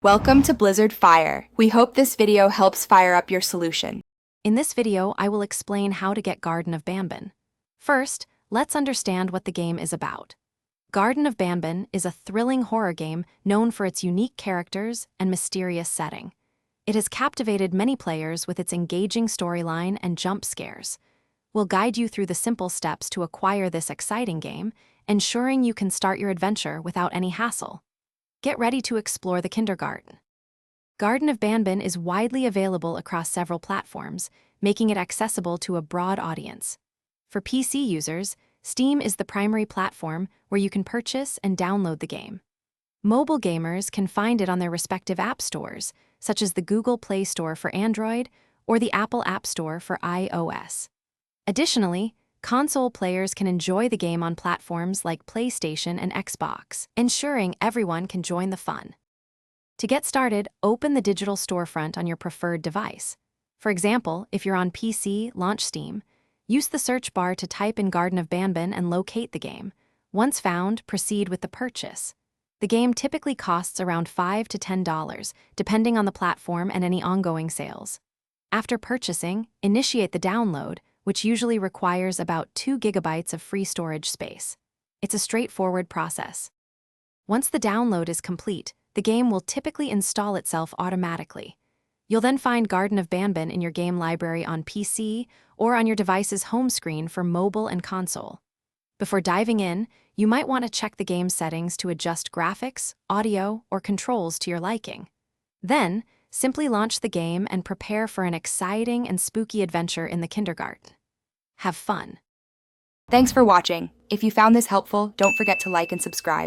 Welcome to Blizzard Fire. We hope this video helps fire up your solution. In this video, I will explain how to get Garden of Banan. First, let's understand what the game is about. Garden of Banan is a thrilling horror game known for its unique characters and mysterious setting. It has captivated many players with its engaging storyline and jump scares. We'll guide you through the simple steps to acquire this exciting game, ensuring you can start your adventure without any hassle. Get ready to explore the kindergarten. Garden of Banan is widely available across several platforms, making it accessible to a broad audience. For PC users, Steam is the primary platform where you can purchase and download the game. Mobile gamers can find it on their respective app stores, such as the Google Play Store for Android or the Apple App Store for iOS. Additionally, console players can enjoy the game on platforms like PlayStation and Xbox, ensuring everyone can join the fun. To get started, open the digital storefront on your preferred device. For example, if you're on PC, launch Steam. Use the search bar to type in Garden of Banan and locate the game. Once found, proceed with the purchase. The game typically costs around $5 to $10, depending on the platform and any ongoing sales. After purchasing, initiate the download, which usually requires about 2 gigabytes of free storage space. It's a straightforward process. Once the download is complete, the game will typically install itself automatically. You'll then find Garden of Banan in your game library on PC or on your device's home screen for mobile and console. Before diving in, you might want to check the game settings to adjust graphics, audio, or controls to your liking. Then, simply launch the game and prepare for an exciting and spooky adventure in the kindergarten. Have fun. Thanks for watching. If you found this helpful, don't forget to like and subscribe.